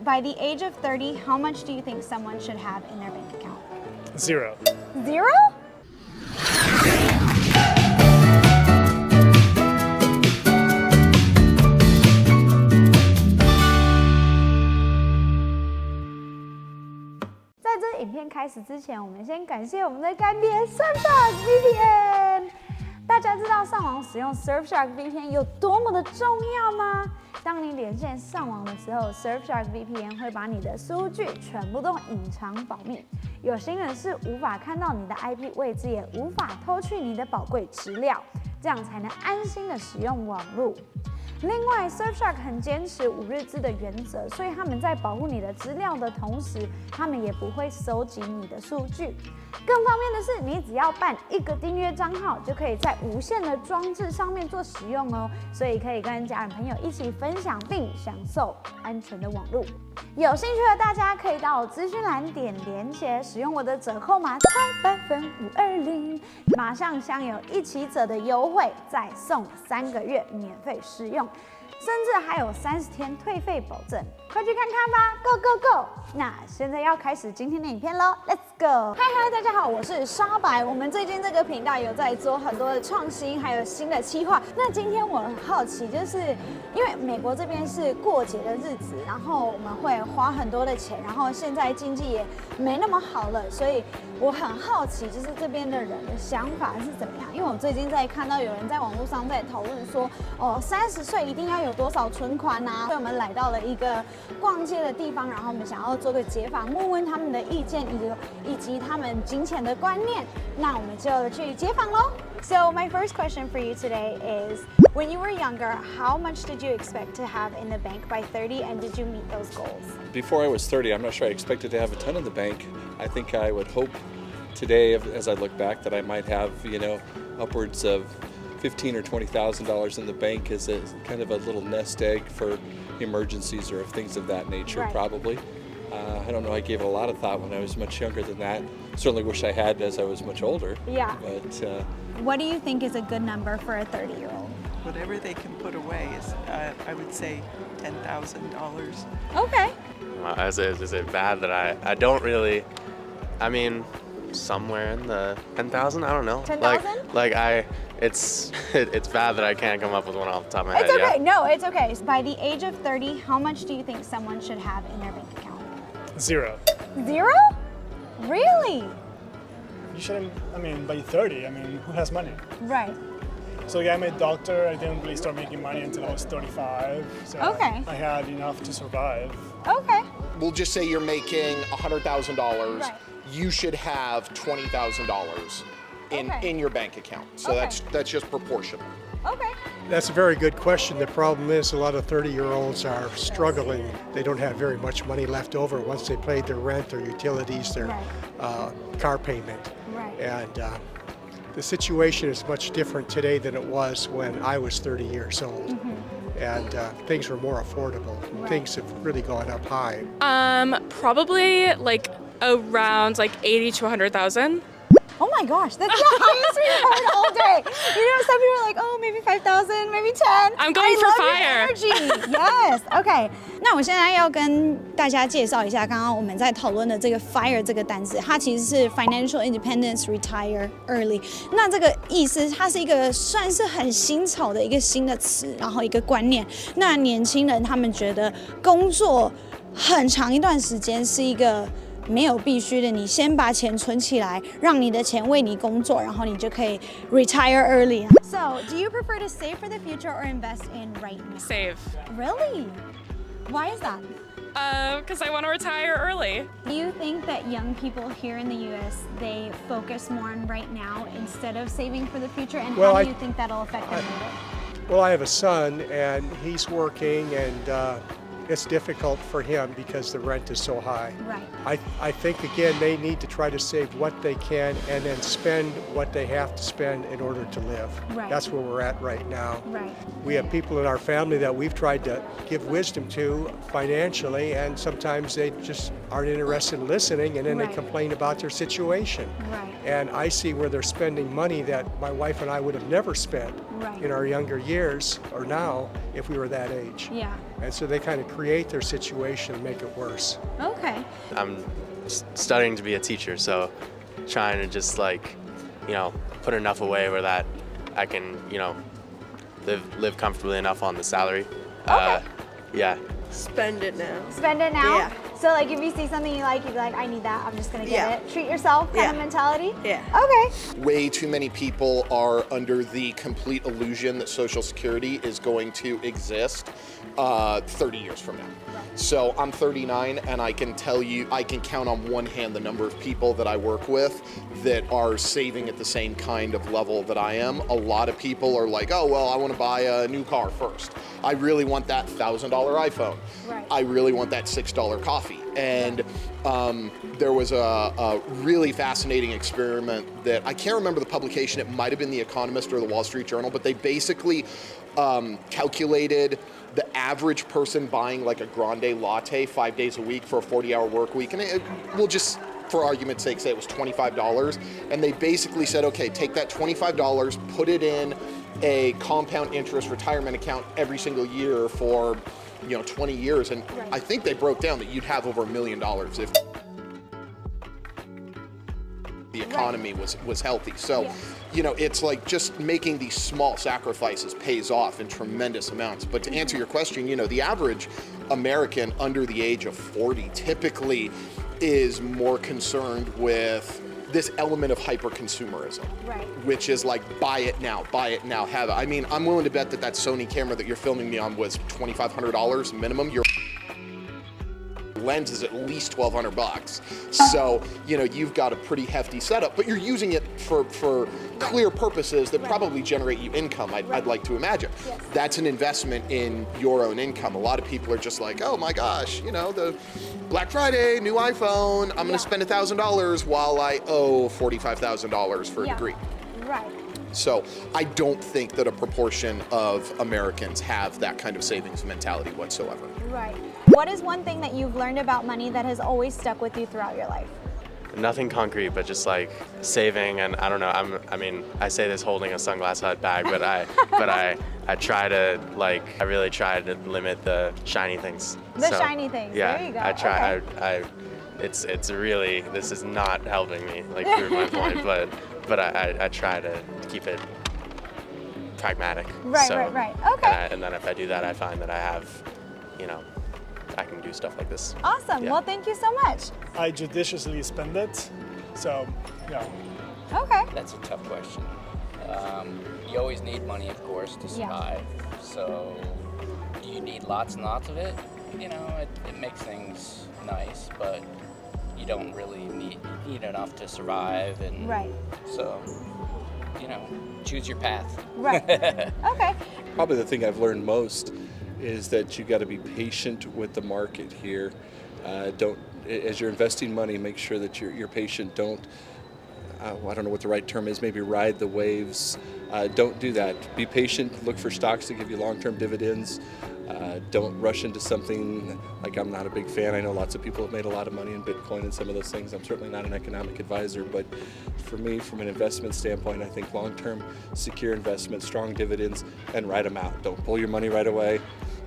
By the age of 30, how much do you think someone should have in their bank account? 0. 0? 在这影片开始之前，我们先感谢我们的干爹 Surfshark VPN。大家知道上网使用 Surfshark VPN 有多么的重要吗？当你连线上网的时候 ，Surfshark VPN 会把你的数据全部都隐藏保密，有心人是无法看到你的 IP 位置，也无法偷去你的宝贵资料，这样才能安心的使用网络。另外 ，Surfshark 很坚持5日制的原则，所以他们在保护你的资料的同时，他们也不会收集你的数据。更方便的是，你只要办1个订阅账号，就可以在无线的装置上面做使用哦。所以可以跟家人朋友一起分享并享受安全的网络。有兴趣的大家可以到资讯栏点连结，使用我的折扣码520，马上享有1起折的优惠，再送3个月免费试用。甚至还有30天退费保证，快去看看吧 ！Go go go！ 那现在要开始今天的影片喽 ，Let's go！ 嗨，大家好，我是沙白。我们最近这个频道有在做很多的创新，还有新的企划。那今天我很好奇，就是因为美国这边是过节的日子，然后我们会花很多的钱，然后现在经济也没那么好了，所以我很好奇，就是这边的人的想法是怎么样？因为我最近在看到有人在网络上在讨论说，哦，30岁一定要有多少存款啊？所以我们来到了一个逛街的地方，然后我们想要做个街访，问问他们的意见以及他们金钱的观念。那我们就去街访喽。So my first question for you today is, when you were younger, how much did you expect to have in the bank by 30, and did you meet those goals? Before I was 30, I'm not sure I expected to have a ton in the bank. I think I would hope today, as I look back, that I might have, upwards of $15,000 or $20,000 in the bank as a kind of a little nest egg for emergencies or things of that nature, Right. probably. I don't know, I gave it a lot of thought when I was much younger than that. Certainly wish I had as I was much older. Yeah. But What do you think is a good number for a 30-year-old? Whatever they can put away is, I would say, $10,000. Okay. Is it bad that I don't really, I mean, somewhere in the 10,000, I don't know. 10,000? It's bad that I can't come up with one off the top of my It's head. okay. Yeah. No, it's okay. By the age of 30, how much do you think someone should have in their bank account? 0. 0? Really? You shouldn't, by 30, who has money? Right. So yeah, I'm a doctor. I didn't really start making money until I was 35. So Okay. I had enough to survive. Okay. We'll just say you're making $100,000. Right. You should have $20,000 Okay. in your bank account. So Okay. that's just proportional. Okay. That's a very good question. The problem is a lot of 30-year-olds are struggling. They don't have very much money left over once they paid their rent, their utilities, their car payment. Right. And the situation is much different today than it was when I was 30 years old. And things were more affordable. Right. Things have really gone up high. Probably around 80 to 100,000. Oh my gosh, that's the highest we've heard all day. Some people are like, oh, maybe 5,000, maybe 10. I'm going for fire. Yes, okay. 那我现在要跟大家介绍一下刚刚我们在讨论的这个 FIRE 这个单词，它其实是 Financial Independence Retire Early。那这个意思，它是一个算是很新潮的一个新的词，然后一个观念。那年轻人他们觉得工作很长一段时间是一个没有必须的，你先把钱存起来，让你的钱为你工作，然后你就可以 retire early. So, do you prefer to save for the future or invest in right now? Save. Really? Why is that? Because I want to retire early. Do you think that young people here in the U.S. they focus more on right now instead of saving for the future, and Well, how do you think that'll affect them later? Well, I have a son, and he's working, and it's difficult for him because the rent is so high. Right. I think, again, they need to try to save what they can and then spend what they have to spend in order to live. Right. That's where we're at right now. Right. We have people in our family that we've tried to give wisdom to financially, and sometimes they just aren't interested in listening, and then Right. they complain about their situation. Right. And I see where they're spending money that my wife and I would have never spent. in our younger years or now if we were that age. Yeah. And so they kind of create their situation and make it worse. Okay. I'm studying to be a teacher, so trying to just like, put enough away where that I can, live comfortably enough on the salary. Okay. Yeah. Spend it now. Spend it now? Yeah. So like if you see something you like, you'd be like, I need that, I'm just gonna get Yeah. it. Treat yourself kind of Yeah. mentality? Yeah. Okay. Way too many people are under the complete illusion that Social Security is going to exist 30 years from now. So I'm 39, and I can tell you, I can count on one hand the number of people that I work with that are saving at the same kind of level that I am. A lot of people are like, oh, well, I want to buy a new car first. I really want that $1,000 iPhone. Right. I really want that $6 coffee. And there was a really fascinating experiment that I can't remember the publication. It might have been The Economist or the Wall Street Journal, but they basically calculated the average person buying like a grande latte 5 days a week for a 40-hour work week. And we'll just, for argument's sake, say it was $25. And they basically said, okay, take that $25, put it in a compound interest retirement account every single year for 20 years. And I think they broke down that you'd have over $1 million if the economy was healthy. So, it's like just making these small sacrifices pays off in tremendous amounts. But to answer your question, the average American under the age of 40 typically is more concerned with this element of hyper-consumerism, which is like, buy it now, have it. I mean, I'm willing to bet that Sony camera that you're filming me on was $2,500 minimum. Your lens is at least $1,200. So, you've got a pretty hefty setup, but you're using it for clear purposes that probably generate you income, I'd like to imagine. Yes. That's an investment in your own income. A lot of people are just like, oh my gosh, the Black Friday, new iPhone, I'm gonna spend $1,000 while I owe $45,000 for a degree. Right. So I don't think that a proportion of Americans have that kind of savings mentality whatsoever. Right. What is one thing that you've learned about money that has always stuck with you throughout your life? Nothing concrete, but just like saving, and I don't know. I say this holding a Sunglass Hut bag, but I try to I really try to limit the shiny things. Shiny things. Yeah, There you go. I try. Okay. It's really, this is not helping me prove my point, but I try to keep it pragmatic. Right. Okay. And then if I do that, I find that I have, I can do stuff like this. Awesome. Yeah. Well, thank you so much. I judiciously spend it. So, yeah. Okay. That's a tough question. You always need money, of course, to survive. So, do you need lots and lots of it? It makes things nice, but you don't really need enough to survive. And so, choose your path. Right. Okay. Probably the thing I've learned most is that you got to be patient with the market here. As you're investing money, make sure that you're patient. Don't, I don't know what the right term is, maybe ride the waves. Don't do that. Be patient, look for stocks that give you long-term dividends. Don't rush into something like, I'm not a big fan. I know lots of people have made a lot of money in Bitcoin and some of those things. I'm certainly not an economic advisor, but for me, from an investment standpoint, I think long-term secure investment, strong dividends, and ride them out. Don't pull your money right away.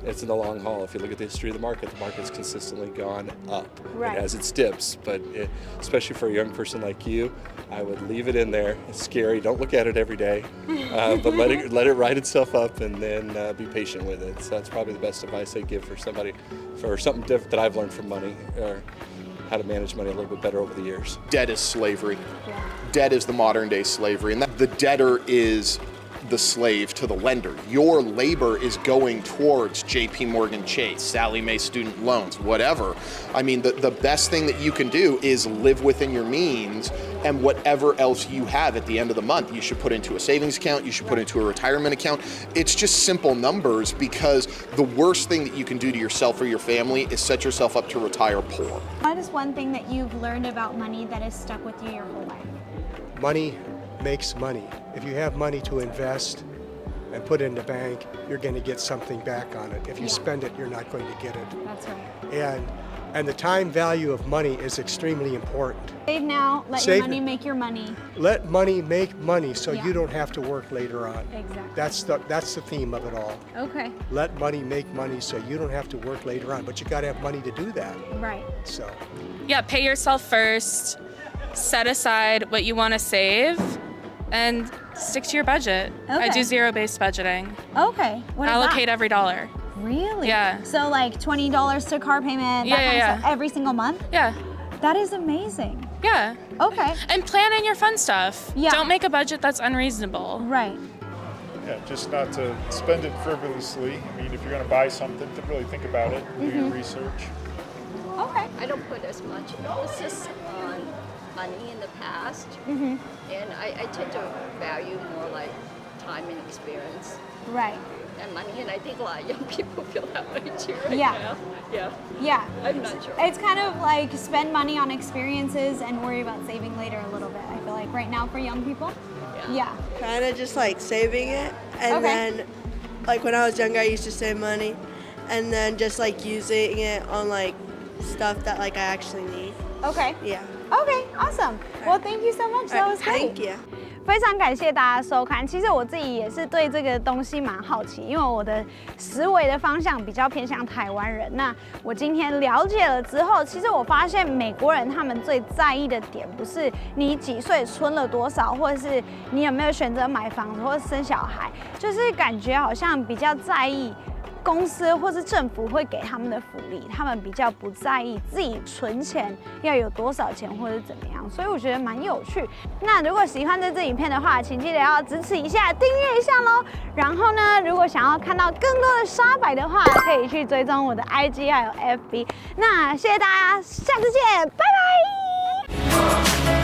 It's in the long haul. If you look at the history of the market's consistently gone up. Right. It has its dips, but especially for a young person like you, I would leave it in there. It's scary. Don't look at it every day, but let it ride itself up, and then be patient with it. So that's probably the best advice I give for somebody, for something different that I've learned from money, or how to manage money a little bit better over the years. Debt is slavery. Debt is the modern day slavery, and the debtor is the slave to the lender. Your labor is going towards JP Morgan Chase, Sallie Mae student loans, whatever. I mean, the best thing that you can do is live within your means, and whatever else you have at the end of the month, you should put into a savings account, you should put into a retirement account. It's just simple numbers, because the worst thing that you can do to yourself or your family is set yourself up to retire poor. What is one thing that you've learned about money that has stuck with you your whole life? Money makes money. If you have money to invest and put in the bank, you're going to get something back on it. If you spend it, you're not going to get it. That's right. And And the time value of money is extremely important. Save now, let your money make your money. Let money make money so Yeah. you don't have to work later on. Exactly. That's the theme of it all. Okay. Let money make money so you don't have to work later on, but you got to have money to do that. Right. So, Yeah, pay yourself first, set aside what you want to save, and stick to your budget. I Okay. do zero-based budgeting. Okay. What is Allocate that? every dollar. Really? Yeah. So like $20 to car payment, that kind of stuff, every single month? Yeah. That is amazing. Yeah. Okay. And plan in your fun stuff. Yeah. Don't make a budget that's unreasonable. Right. Yeah, just not to spend it frivolously. I mean, if you're going to buy something, to really think about it, do your research. Okay. I don't put as much emphasis on money in the past, and I tend to value more like time and experience Right. and money, and I think a lot of young people feel that way too right Yeah. now. Yeah. Yeah. I'm not sure. It's kind of like spend money on experiences and worry about saving later a little bit. I feel like right now for young people. Yeah. Kind of just like saving it, and Okay. then like when I was younger I used to save money, and then just like using it on like stuff that like I actually need. Okay. Yeah. Okay, awesome. Well, thank you so much. That was great. Thank you. 非常感谢大家收看。其实我自己也是对这个东西蛮好奇，因为我的思维的方向比较偏向台湾人。那我今天了解了之后，其实我发现美国人他们最在意的点不是你几岁存了多少，或者是你有没有选择买房子或者生小孩，就是感觉好像比较在意公司或是政府会给他们的福利，他们比较不在意自己存钱要有多少钱或者怎么样，所以我觉得蛮有趣。那如果喜欢这支影片的话，请记得要支持一下，订阅一下咯。然后呢，如果想要看到更多的沙摆的话，可以去追踪我的 IG 还有 FB。那谢谢大家，下次见，拜拜。